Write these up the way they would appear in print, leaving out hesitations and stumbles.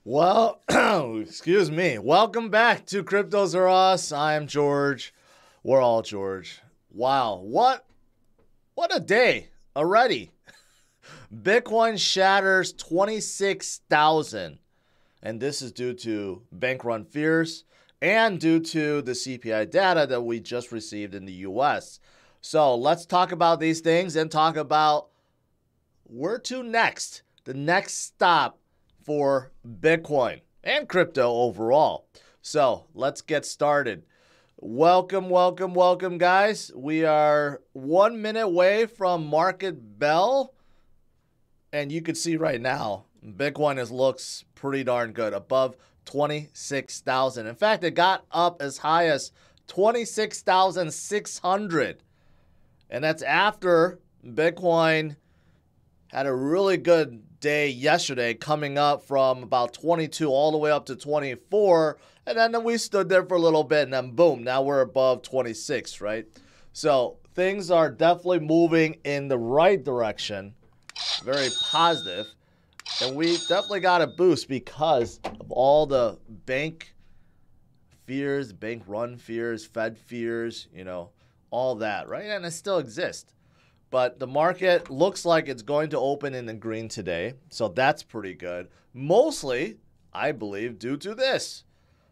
Well, excuse me. Welcome back to CryptosRUs. I am George. We're all George. Wow, what a day already. Bitcoin shatters 26,000. And this is due to bank run fears and due to the CPI data that we just received in the US. So let's talk about these things and talk about where to next. The next stop for Bitcoin and crypto overall. So let's get started. Welcome, guys. We are 1 minute away from market bell. And you can see right now, Bitcoin looks pretty darn good, above 26,000. In fact, it got up as high as 26,600. And that's after Bitcoin had a really good day yesterday, coming up from about 22 all the way up to 24. And then we stood there for a little bit and then boom, now we're above 26, right? So things are definitely moving in the right direction. Very positive. And we definitely got a boost because of all the bank fears, bank run fears, Fed fears, all that, right? And it still exists. But the market looks like it's going to open in the green today. So that's pretty good. Mostly, I believe, due to this.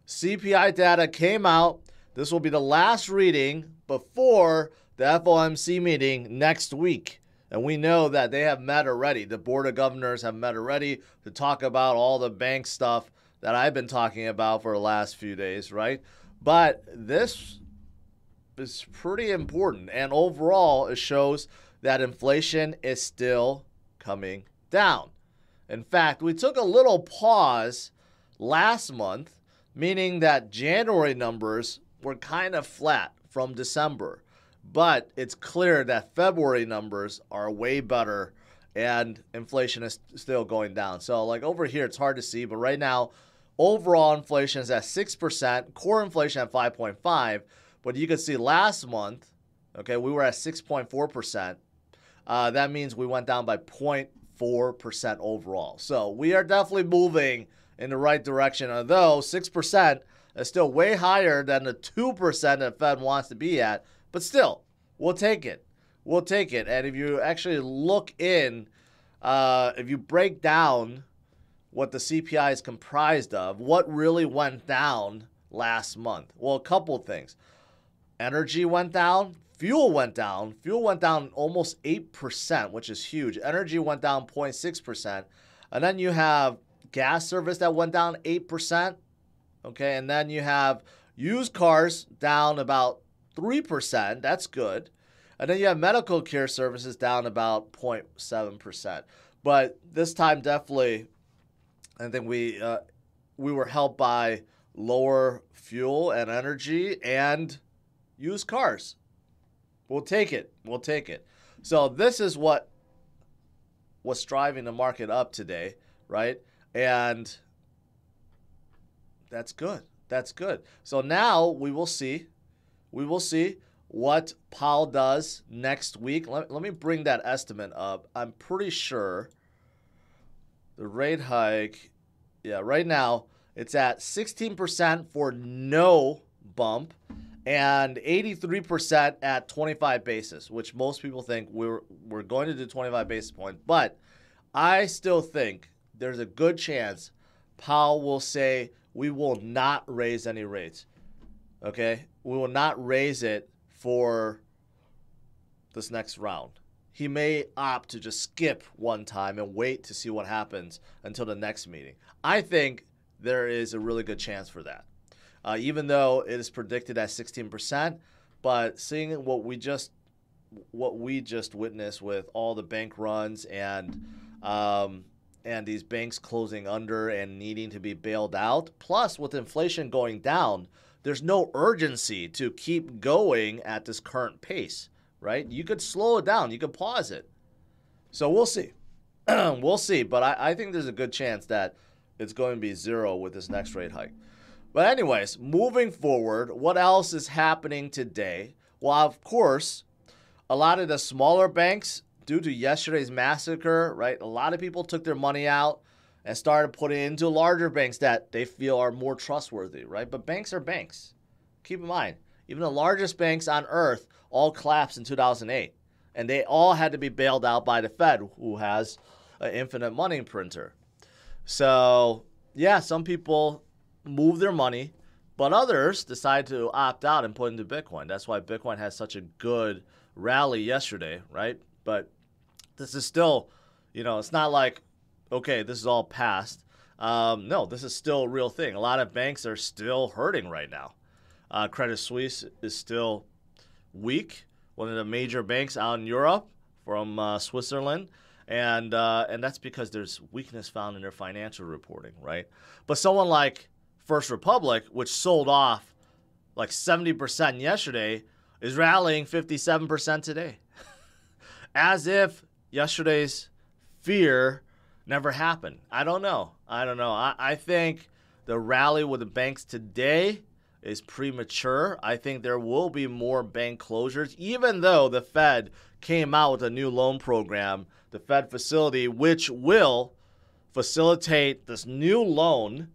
CPI data came out. This will be the last reading before the FOMC meeting next week. And we know that they have met already. The Board of Governors have met already to talk about all the bank stuff that I've been talking about for the last few days, right? But this is pretty important. And overall, it shows that inflation is still coming down. In fact, we took a little pause last month, meaning that January numbers were kind of flat from December. But it's clear that February numbers are way better and inflation is still going down. So like over here, it's hard to see, but right now, overall inflation is at 6%, core inflation at 5.5%. But you can see last month, okay, we were at 6.4%. That means we went down by 0.4% overall. So we are definitely moving in the right direction, although 6% is still way higher than the 2% that Fed wants to be at. But still, we'll take it. We'll take it. And if you actually look in, if you break down what the CPI is comprised of, what really went down last month? Well, a couple of things. Energy went down. Fuel went down. Fuel went down almost 8%, which is huge. Energy went down 0.6%. And then you have gas service that went down 8%. Okay, and then you have used cars down about 3%. That's good. And then you have medical care services down about 0.7%. But this time, definitely, I think we were helped by lower fuel and energy and used cars. We'll take it. We'll take it. So this is what was driving the market up today, right? And that's good. That's good. So now we will see. We will see what Powell does next week. Let me bring that estimate up. I'm pretty sure the rate hike, right now it's at 16% for no bump and 83% at 25 basis, which most people think we're going to do 25 basis points. But I still think there's a good chance Powell will say we will not raise any rates. Okay? We will not raise it for this next round. He may opt to just skip one time and wait to see what happens until the next meeting. I think there is a really good chance for that. Even though it is predicted at 16%, but seeing what we just witnessed with all the bank runs and these banks closing under and needing to be bailed out, plus with inflation going down, there's no urgency to keep going at this current pace, right? You could slow it down. You could pause it. So we'll see. We'll see. But I think there's a good chance that it's going to be zero with this next rate hike. But anyways, moving forward, what else is happening today? Well, of course, a lot of the smaller banks, due to yesterday's massacre, right? A lot of people took their money out and started putting into larger banks that they feel are more trustworthy, right? But banks are banks. Keep in mind, even the largest banks on earth all collapsed in 2008. And they all had to be bailed out by the Fed, who has an infinite money printer. So, yeah, some people move their money, but others decide to opt out and put into Bitcoin. That's why Bitcoin has such a good rally yesterday, right? But this is still, it's not like, okay, this is all past. No, this is still a real thing. A lot of banks are still hurting right now. Credit Suisse is still weak, one of the major banks out in Europe from Switzerland. And that's because there's weakness found in their financial reporting, right? But someone like First Republic, which sold off like 70% yesterday, is rallying 57% today. As if yesterday's fear never happened. I don't know. I think the rally with the banks today is premature. I think there will be more bank closures, even though the Fed came out with a new loan program, the Fed facility, which will facilitate this new loan,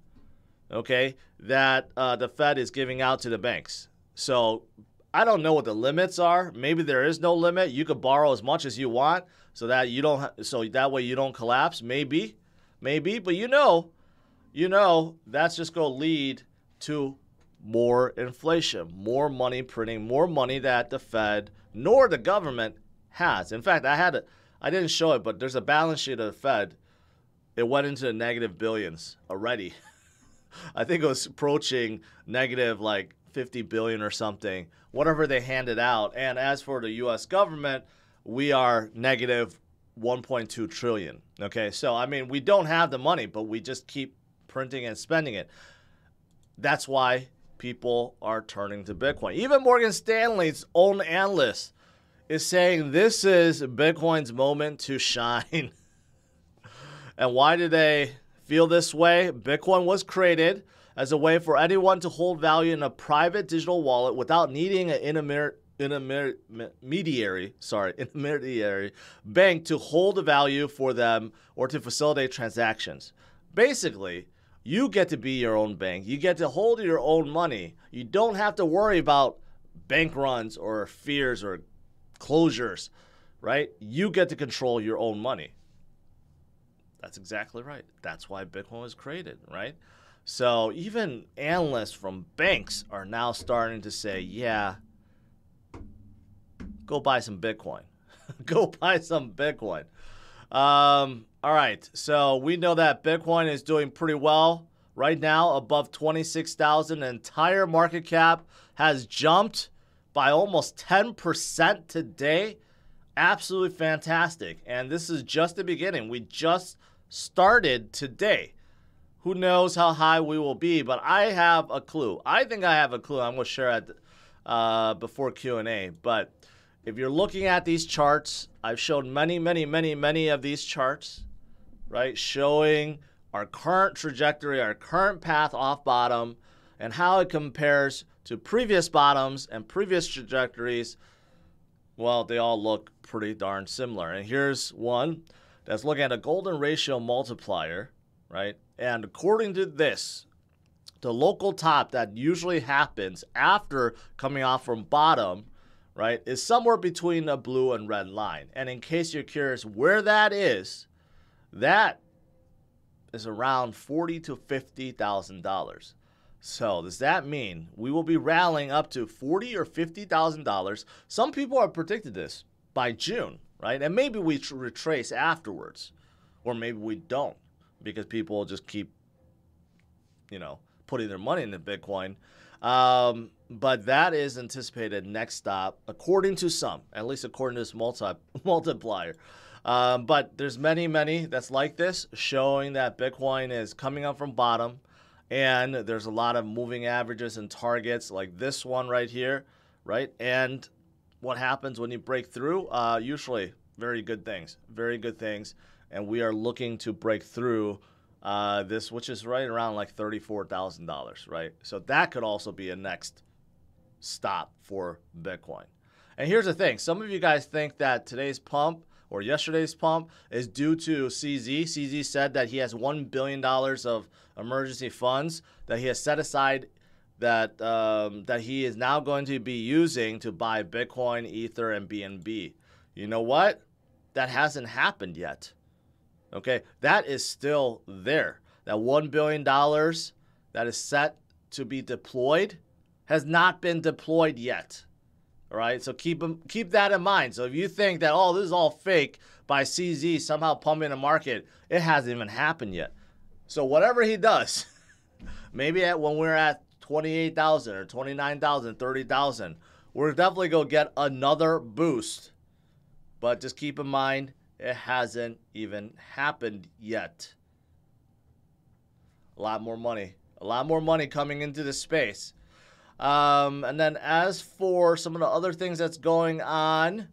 okay, that the Fed is giving out to the banks. So I don't know what the limits are. Maybe there is no limit. You could borrow as much as you want so that that way you don't collapse. Maybe, but that's just going to lead to more inflation, more money printing, more money that the Fed nor the government has. In fact, I didn't show it, but there's a balance sheet of the Fed. It went into the negative billions already. I think it was approaching negative like 50 billion or something, whatever they handed out. And as for the U.S. government, we are negative 1.2 trillion. Okay, so I mean, we don't have the money, but we just keep printing and spending it. That's why people are turning to Bitcoin. Even Morgan Stanley's own analyst is saying this is Bitcoin's moment to shine. And why do they feel this way? Bitcoin was created as a way for anyone to hold value in a private digital wallet without needing an intermediary bank to hold the value for them or to facilitate transactions. Basically, you get to be your own bank. You get to hold your own money. You don't have to worry about bank runs or fears or closures, right? You get to control your own money. That's exactly right. That's why Bitcoin was created, right? So even analysts from banks are now starting to say, yeah, go buy some Bitcoin. Go buy some Bitcoin. All right, so we know that Bitcoin is doing pretty well right now, above 26,000. Entire market cap has jumped by almost 10% today. Absolutely fantastic. And this is just the beginning. We just started today. Who knows how high we will be, but I have a clue. I think I have a clue. I'm going to share it before Q&A. But if you're looking at these charts, I've shown many of these charts, right, showing our current trajectory, our current path off bottom, and how it compares to previous bottoms and previous trajectories. Well, they all look pretty darn similar. And here's one that's looking at a golden ratio multiplier, right? And according to this, the local top that usually happens after coming off from bottom, right, is somewhere between a blue and red line. And in case you're curious where that is around $40,000 to $50,000. So does that mean we will be rallying up to $40,000 or $50,000? Some people have predicted this by June, right? And maybe we retrace afterwards, or maybe we don't, because people just keep, putting their money into Bitcoin. But that is anticipated next stop, according to some, at least according to this multiplier. But there's many that's like this, showing that Bitcoin is coming up from bottom, and there's a lot of moving averages and targets like this one right here, right? And what happens when you break through? Usually very good things, and we are looking to break through this, which is right around like $34,000, right? So that could also be a next stop for Bitcoin. And here's the thing. Some of you guys think that today's pump or yesterday's pump is due to CZ. CZ said that he has $1 billion of emergency funds that he has set aside that that he is now going to be using to buy Bitcoin, Ether, and BNB. You know what? That hasn't happened yet. Okay, that is still there. That $1 billion that is set to be deployed has not been deployed yet. All right, so keep that in mind. So if you think that, oh, this is all fake by CZ somehow pumping the market, it hasn't even happened yet. So whatever he does, maybe when we're at 28,000 or 29,000, 30,000, we're definitely going to get another boost. But just keep in mind, it hasn't even happened yet. A lot more money coming into the space. And then as for some of the other things that's going on,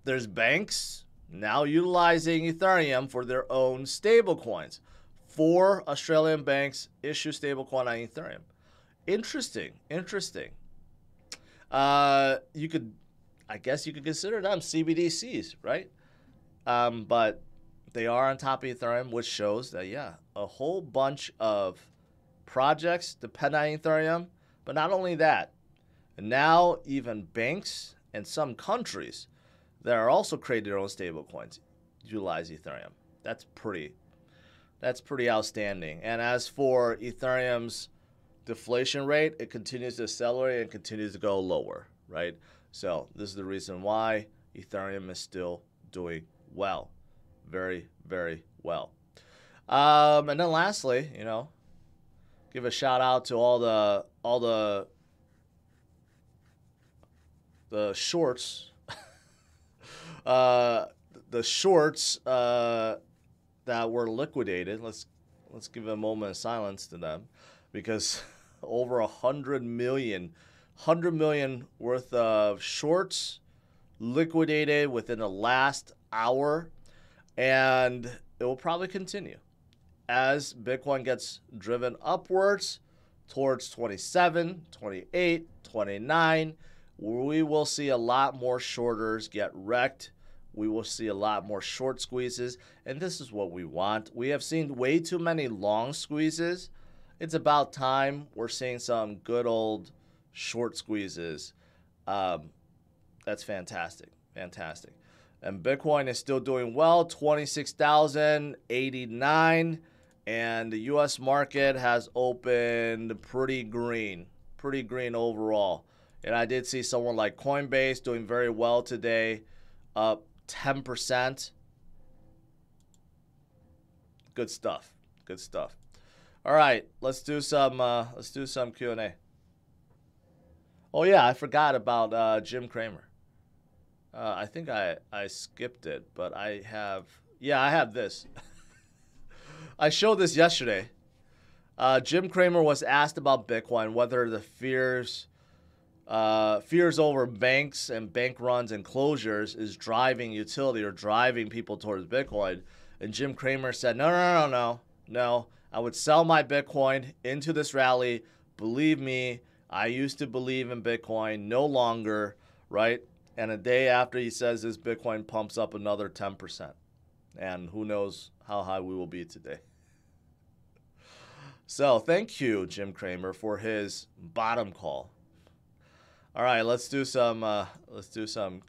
there's banks now utilizing Ethereum for their own stablecoins. 4 Australian banks issue stablecoin on Ethereum. Interesting. I guess you could consider them CBDCs, right? But they are on top of Ethereum, which shows that, yeah, a whole bunch of projects depend on Ethereum. But not only that, now even banks and some countries that are also creating their own stablecoins utilize Ethereum. That's pretty outstanding. And as for Ethereum's deflation rate, it continues to accelerate and continues to go lower, right? So this is the reason why Ethereum is still doing well. Very, very well. And then lastly, give a shout out to all the shorts, the shorts that were liquidated. Let's give a moment of silence to them, because over 100 million worth of shorts liquidated within the last hour, and it will probably continue as Bitcoin gets driven upwards towards 27, 28, 29. We will see a lot more shorters get wrecked. We will see a lot more short squeezes, and this is what we want. We have seen way too many long squeezes. It's about time we're seeing some good old short squeezes. That's fantastic. And Bitcoin is still doing well, 26,089, and the U.S. market has opened pretty green overall. And I did see someone like Coinbase doing very well today, up 10%. Good stuff. All right, let's do some Q&A. Oh yeah, I forgot about Jim Cramer. I think I skipped it, but I have this. I showed this yesterday. Jim Cramer was asked about Bitcoin, whether the fears over banks and bank runs and closures is driving utility or driving people towards Bitcoin. And Jim Cramer said, no. I would sell my Bitcoin into this rally. Believe me, I used to believe in Bitcoin, no longer, right? And a day after he says this, Bitcoin pumps up another 10%. And who knows how high we will be today. So thank you, Jim Cramer, for his bottom call. All right, let's do some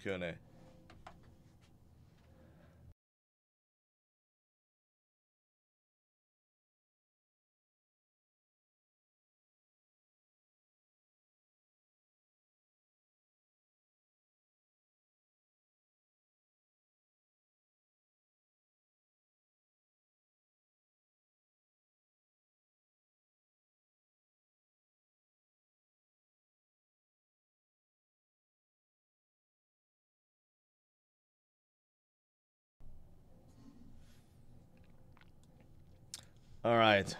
Q&A. All right.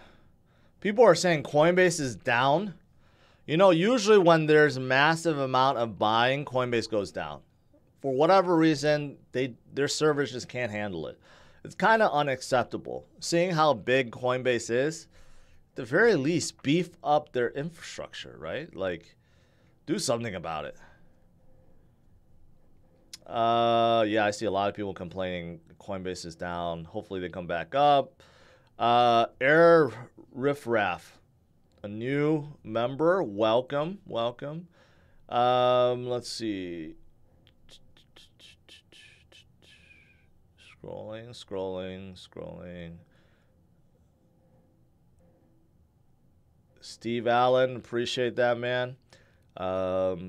People are saying Coinbase is down. Usually when there's a massive amount of buying, Coinbase goes down. For whatever reason, their servers just can't handle it. It's kind of unacceptable. Seeing how big Coinbase is, at the very least, beef up their infrastructure, right? Like, do something about it. Yeah, I see a lot of people complaining Coinbase is down. Hopefully they come back up. Air Riffraff, a new member. Welcome, welcome. Let's see. Scrolling. Steve Allen, appreciate that, man. All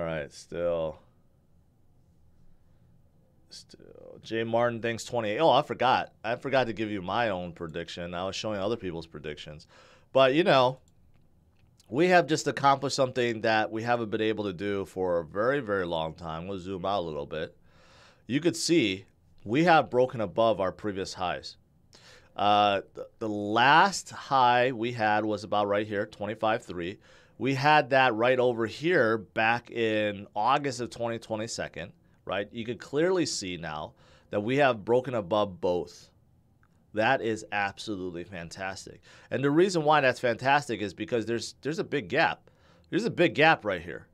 right, still. Jay Martin thinks 28. Oh, I forgot. I forgot to give you my own prediction. I was showing other people's predictions. But, you know, we have just accomplished something that we haven't been able to do for a very, very long time. We'll zoom out a little bit. You could see we have broken above our previous highs. The last high we had was about right here, 25.3. We had that right over here back in August of 2022, right? You could clearly see now that we have broken above both. That is absolutely fantastic. And the reason why that's fantastic is because there's a big gap. There's a big gap right here.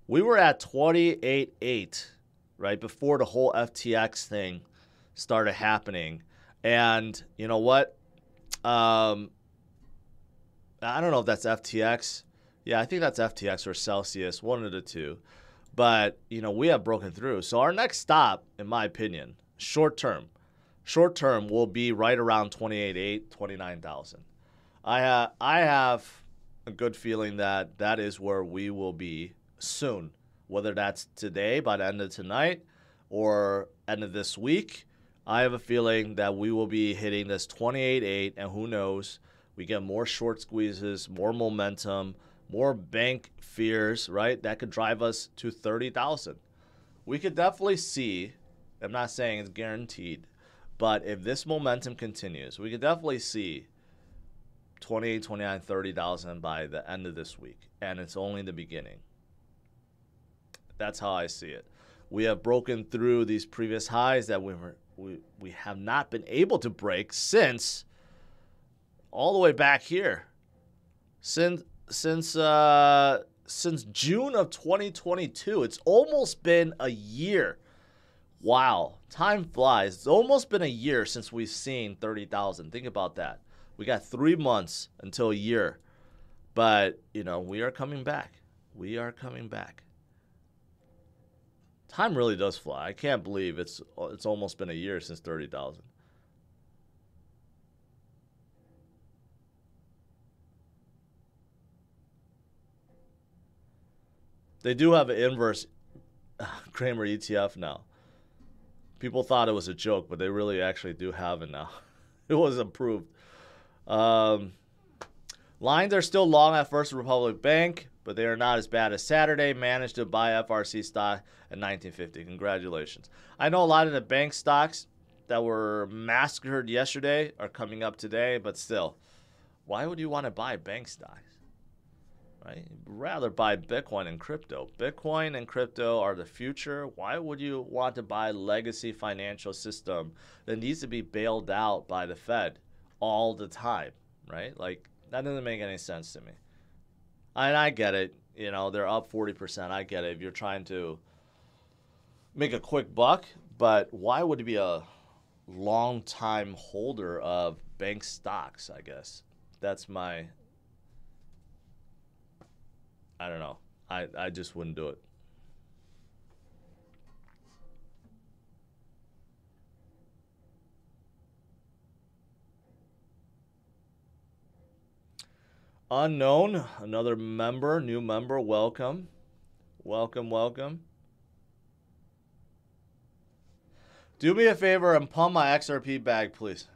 We were at 28.8, right, before the whole FTX thing started happening. And you know what? I don't know if that's FTX. Yeah, I think that's FTX or Celsius, one of the two. But, you know, we have broken through. So our next stop, in my opinion, short term will be right around 28.8, 29,000. I have a good feeling that that is where we will be soon, whether that's today by the end of tonight or end of this week. I have a feeling that we will be hitting this 28.8, and who knows, we get more short squeezes, more momentum, more bank fears, right? That could drive us to 30,000. We could definitely see, I'm not saying it's guaranteed, but if this momentum continues, we could definitely see 28, 29, 30,000 by the end of this week. And it's only the beginning. That's how I see it. We have broken through these previous highs that we have not been able to break since all the way back here. Since June of 2022. It's almost been a year. Wow, time flies. It's almost been a year since we've seen 30,000. Think about that. We got 3 months until a year. But, you know, we are coming back. We are coming back. Time really does fly. I can't believe it's almost been a year since 30,000. They do have an inverse Cramer ETF now. People thought it was a joke, but they really actually do have it now. It was approved. Lines are still long at First Republic Bank, but they are not as bad as Saturday. Managed to buy FRC stock at 1950. Congratulations. I know a lot of the bank stocks that were massacred yesterday are coming up today, but still, why would you want to buy bank stocks? Right? You'd rather buy Bitcoin and crypto. Bitcoin and crypto are the future. Why would you want to buy legacy financial system that needs to be bailed out by the Fed all the time, right? Like, that doesn't make any sense to me. And I get it. You know, they're up 40%. I get it if you're trying to make a quick buck. But why would it be a long-time holder of bank stocks, I guess? That's my... I don't know. I just wouldn't do it. Unknown, another member, new member, welcome. Welcome, welcome. Do me a favor and pump my XRP bag, please.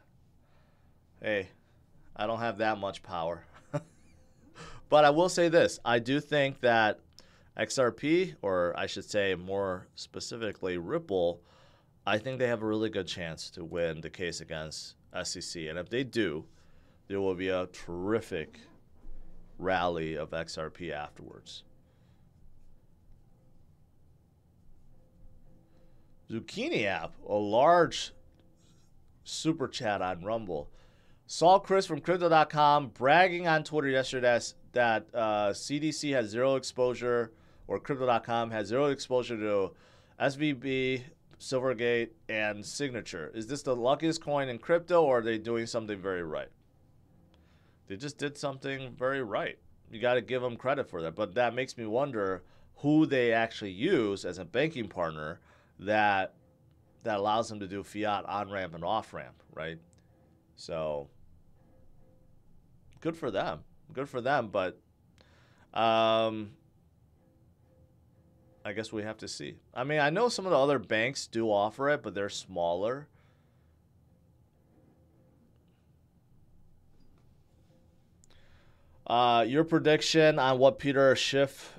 Hey, I don't have that much power. But I will say this. I do think that XRP, or I should say more specifically Ripple, I think they have a really good chance to win the case against SEC. And if they do, there will be a terrific rally of XRP afterwards. Zucchini app, a large super chat on Rumble. Saw Chris from Crypto.com bragging on Twitter yesterday that CDC has zero exposure, or Crypto.com has zero exposure to SVB, Silvergate, and Signature. Is this the luckiest coin in crypto, or are they doing something very right? They just did something very right. You got to give them credit for that. But that makes me wonder who they actually use as a banking partner that allows them to do fiat on-ramp and off-ramp, right? So good for them. Good for them, but I guess we have to see. I mean, I know some of the other banks do offer it, but they're smaller. Your prediction on what Peter Swift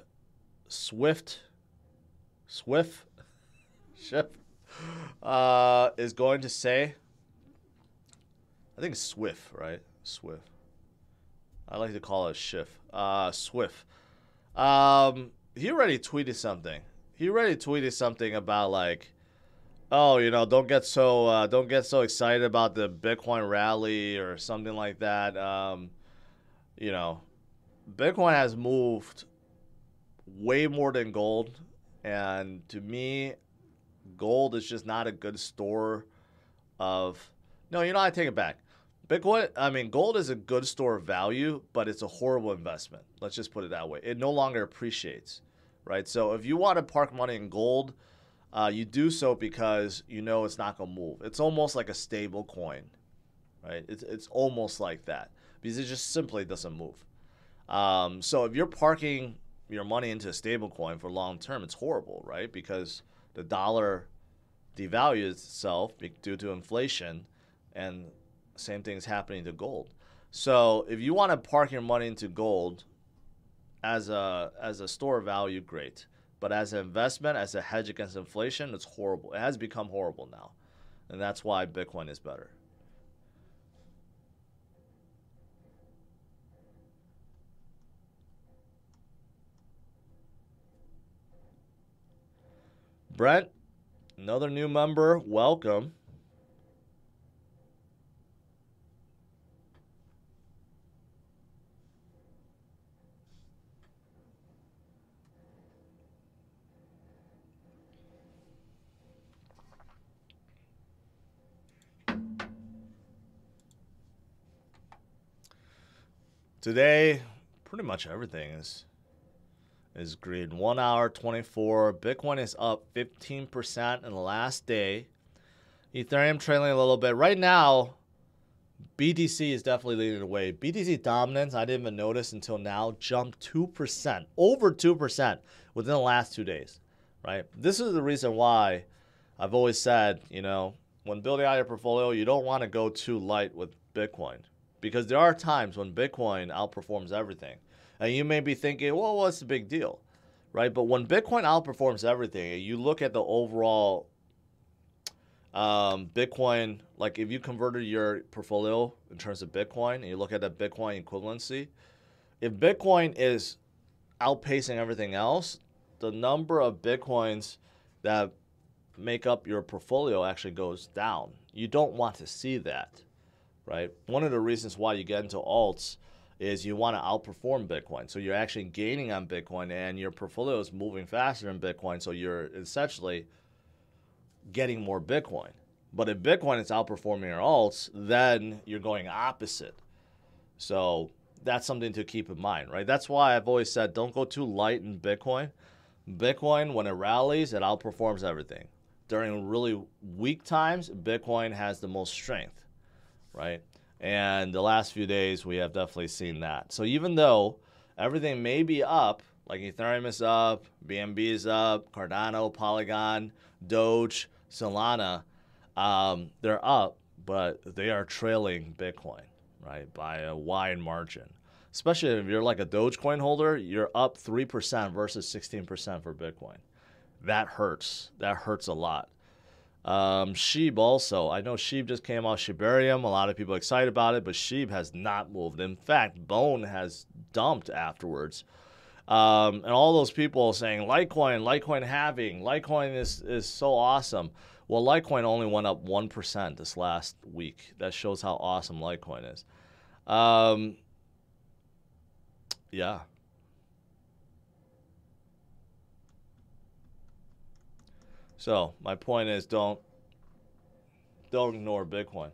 is going to say? I think it's Swift, right? Swift. I like to call it Schiff. Swift. He already tweeted something. He already tweeted something about like, oh, you know, don't get so excited about the Bitcoin rally or something like that. You know, Bitcoin has moved way more than gold, and to me, gold is just not a good store of. No, you know, I take it back. Gold is a good store of value, but it's a horrible investment. Let's just put it that way. It no longer appreciates, right? So if you want to park money in gold, you do so because you know it's not going to move. It's almost like a stable coin, right? It's almost like that because it just simply doesn't move. So if you're parking your money into a stable coin for long term, it's horrible, right? Because the dollar devalues itself due to inflation, and same thing is happening to gold. So if you want to park your money into gold as a store of value, great. But as an investment, as a hedge against inflation, it's horrible. It has become horrible now. And that's why Bitcoin is better. Brent, another new member, welcome. Today, pretty much everything is green. 1 hour, 24. Bitcoin is up 15% in the last day. Ethereum trailing a little bit. Right now, BTC is definitely leading the way. BTC dominance, I didn't even notice until now, jumped 2%, over 2% within the last 2 days, right? This is the reason why I've always said, you know, when building out your portfolio, you don't want to go too light with Bitcoin, because there are times when Bitcoin outperforms everything. And you may be thinking, well, what's the big deal, right? But when Bitcoin outperforms everything, you look at the overall Bitcoin, like if you converted your portfolio in terms of Bitcoin, and you look at the Bitcoin equivalency, if Bitcoin is outpacing everything else, the number of Bitcoins that make up your portfolio actually goes down. You don't want to see that, right? One of the reasons why you get into alts is you want to outperform Bitcoin. So you're actually gaining on Bitcoin, and your portfolio is moving faster than Bitcoin, so you're essentially getting more Bitcoin. But if Bitcoin is outperforming your alts, then you're going opposite. So that's something to keep in mind, right? That's why I've always said don't go too light in Bitcoin. Bitcoin, when it rallies, it outperforms everything. During really weak times, Bitcoin has the most strength, right? And the last few days, we have definitely seen that. So even though everything may be up, like Ethereum is up, BNB is up, Cardano, Polygon, Doge, Solana, they're up, but they are trailing Bitcoin, right, by a wide margin. Especially if you're like a Dogecoin holder, you're up 3% versus 16% for Bitcoin. That hurts. That hurts a lot. Sheeb also. I know Sheeb just came out, Shibarium. A lot of people are excited about it, but Sheeb has not moved. In fact, Bone has dumped afterwards. And all those people saying Litecoin halving, Litecoin is so awesome. Well, Litecoin only went up 1% this last week. That shows how awesome Litecoin is. Yeah. So my point is, don't ignore Bitcoin.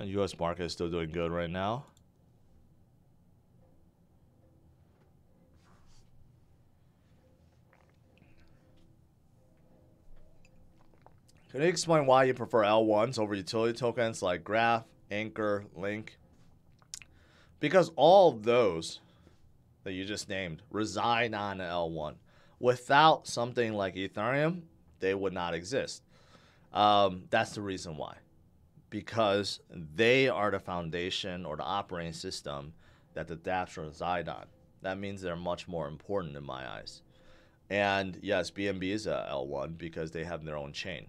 U.S. market is still doing good right now. Can you explain why you prefer L1s over utility tokens like Graph, Anchor, Link? Because all of those that you just named reside on L1. Without something like Ethereum, they would not exist. That's the reason why. Because they are the foundation or the operating system that the dApps reside on. That means they're much more important in my eyes. And yes, BNB is a L1 because they have their own chain.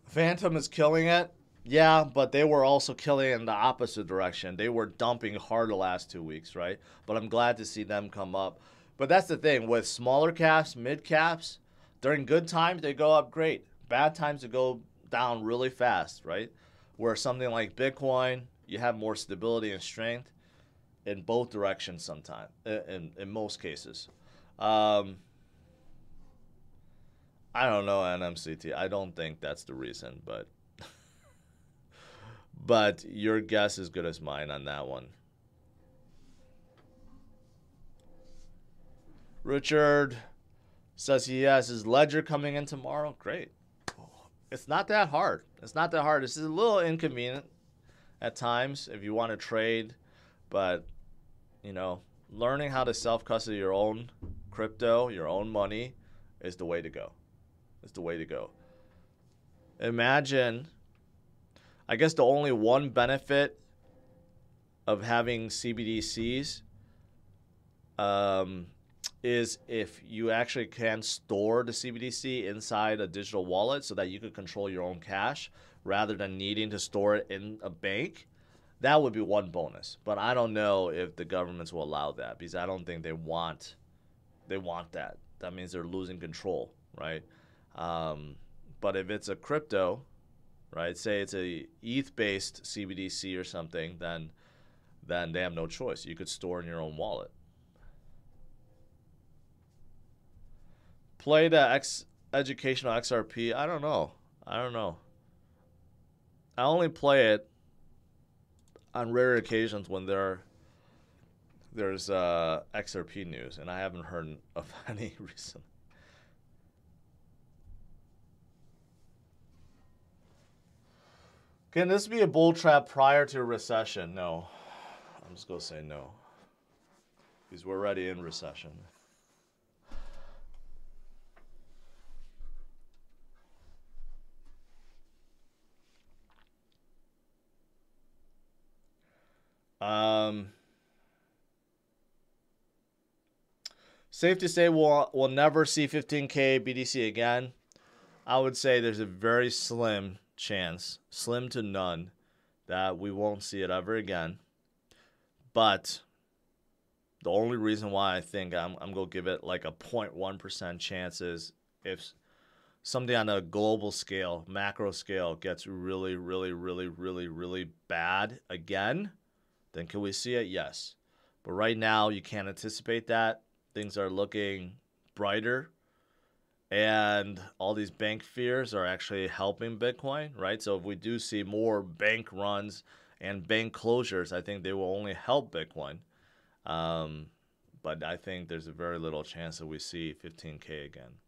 Phantom is killing it. Yeah, but they were also killing in the opposite direction. They were dumping hard the last 2 weeks, right? But I'm glad to see them come up. But that's the thing. With smaller caps, mid caps, during good times, they go up great. Bad times, they go down really fast, right? Where something like Bitcoin, you have more stability and strength in both directions sometimes, in most cases. I don't know, NMCT. I don't think that's the reason, but your guess is good as mine on that one. Richard says he has his ledger coming in tomorrow. Great. It's not that hard. It's not that hard. This is a little inconvenient at times if you want to trade, but learning how to self-custody your own crypto, your own money, is the way to go. It's the way to go. Imagine, I guess the only one benefit of having CBDCs is if you actually can store the CBDC inside a digital wallet so that you could control your own cash rather than needing to store it in a bank. That would be one bonus. But I don't know if the governments will allow that because I don't think they want that. That means they're losing control, right? But if it's a crypto, right, say it's a ETH-based CBDC or something, then they have no choice. You could store in your own wallet. Play the educational XRP. I don't know. I only play it on rare occasions when there's XRP news, and I haven't heard of any recently. Can this be a bull trap prior to a recession? No. I'm just going to say no. Because we're already in recession. Safe to say we'll never see 15K BTC again. I would say there's a very slim chance, slim to none, that we won't see it ever again. But the only reason why I think I'm going to give it like a 0.1% chance is if something on a global scale, macro scale, gets really, really, really, really, really bad again, then can we see it? Yes. But right now, you can't anticipate that. Things are looking brighter. And all these bank fears are actually helping Bitcoin, right? So if we do see more bank runs and bank closures, I think they will only help Bitcoin. But I think there's a very little chance that we see 15K again.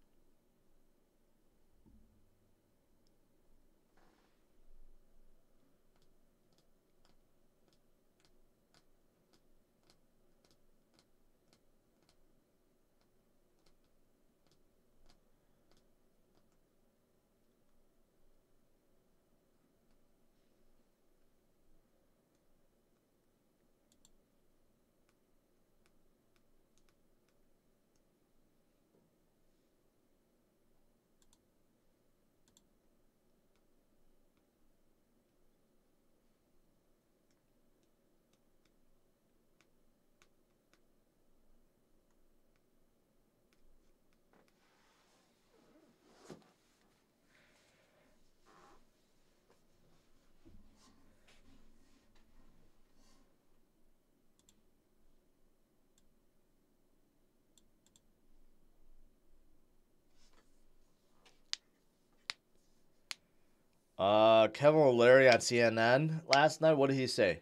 Kevin O'Leary on CNN last night, what did he say?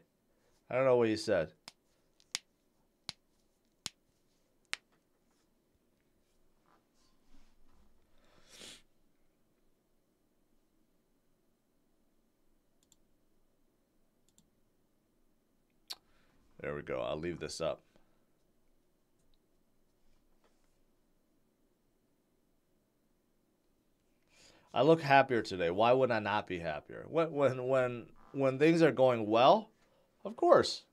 I don't know what he said. There we go. I'll leave this up. I look happier today. Why would I not be happier? When things are going well, of course.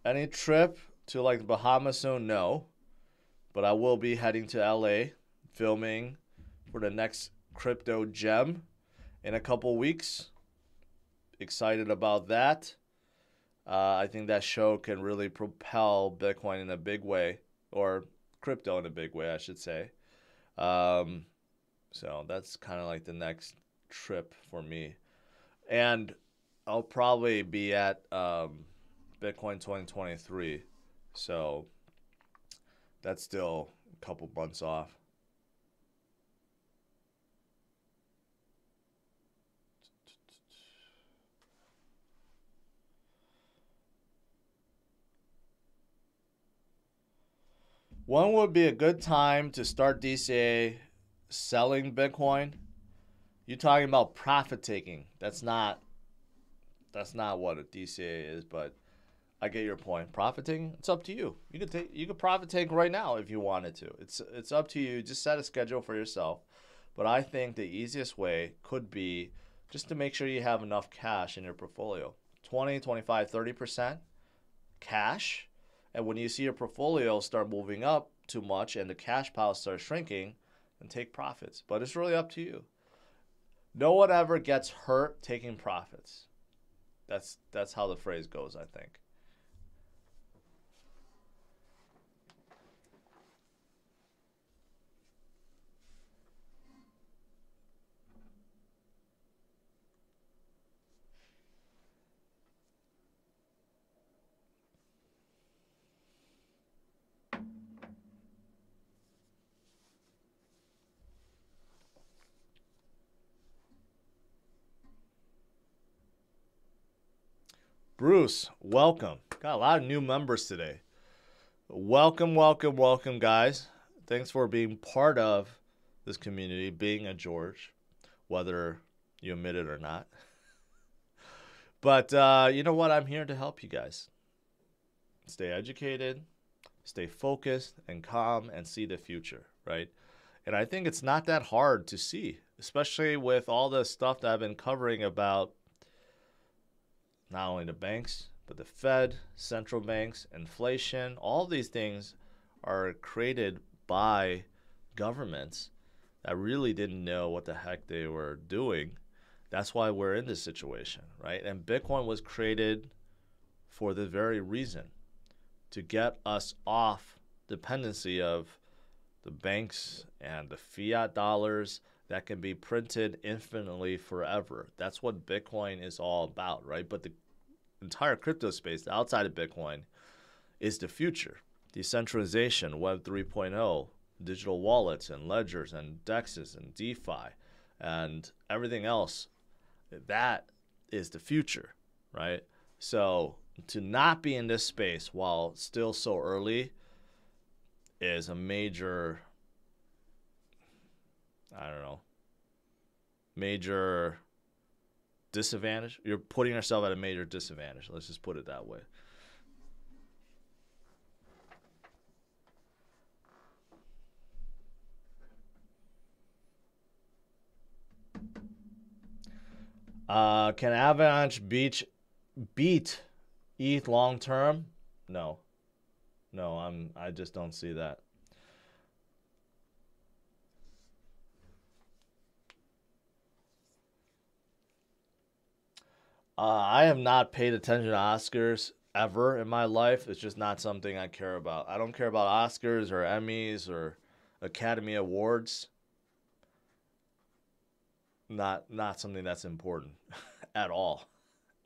Any trip to like the Bahamas soon? No. But I will be heading to LA filming for the next crypto gem in a couple weeks. Excited about that. I think that show can really propel Bitcoin in a big way, or crypto in a big way, I should say. So that's kind of like the next trip for me. And I'll probably be at Bitcoin 2023. So that's still a couple months off. When would be a good time to start DCA selling Bitcoin? You're talking about profit taking. That's not what a DCA is, but I get your point. Profit taking, it's up to you. You could profit take right now if you wanted to. It's up to you. Just set a schedule for yourself. But I think the easiest way could be just to make sure you have enough cash in your portfolio. 20, 25, 30% cash. And when you see your portfolio start moving up too much and the cash pile starts shrinking, then take profits. But it's really up to you. No one ever gets hurt taking profits. That's how the phrase goes, I think. Bruce, welcome. Got a lot of new members today. Welcome, guys. Thanks for being part of this community, being a George, whether you admit it or not. But you know what? I'm here to help you guys. Stay educated, stay focused and calm, and see the future, right? And I think it's not that hard to see, especially with all the stuff that I've been covering about not only the banks, but the Fed, central banks, inflation. All these things are created by governments that really didn't know what the heck they were doing. That's why we're in this situation, right? And Bitcoin was created for the very reason, to get us off dependency of the banks and the fiat dollars that can be printed infinitely forever. That's what Bitcoin is all about, right? But the entire crypto space outside of Bitcoin is the future. Decentralization, Web 3.0, digital wallets and ledgers and DEXs and DeFi and everything else That is the future, right? So to not be in this space while still so early is a major, I don't know, major disadvantage. You're putting yourself at a major disadvantage. Let's just put it that way. Can Avalanche beat ETH long term? No. I just don't see that. I have not paid attention to Oscars ever in my life. It's just not something I care about. I don't care about Oscars or Emmys or Academy Awards. Not something that's important at all.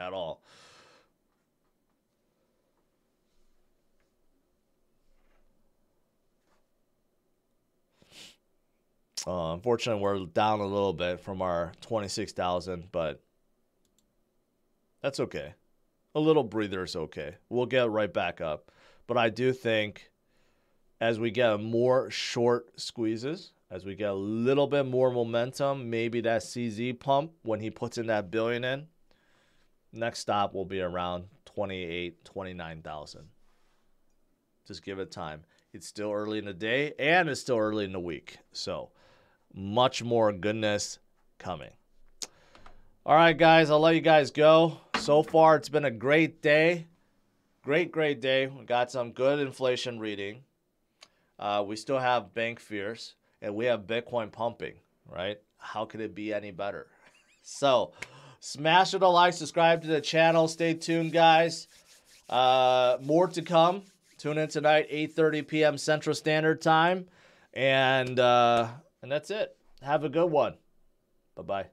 At all. Unfortunately, we're down a little bit from our 26,000, but that's okay. A little breather is okay. We'll get right back up. But I do think as we get more short squeezes, as we get a little bit more momentum, maybe that CZ pump when he puts in that billion in, next stop will be around 28, 29,000. Just give it time. It's still early in the day and it's still early in the week. So much more goodness coming. All right, guys, I'll let you guys go. So far, it's been a great day. Great day. We got some good inflation reading. We still have bank fears, and we have Bitcoin pumping, right? How could it be any better? So smash it a like, subscribe to the channel. Stay tuned, guys. More to come. Tune in tonight, 8:30 p.m. Central Standard Time. And that's it. Have a good one. Bye-bye.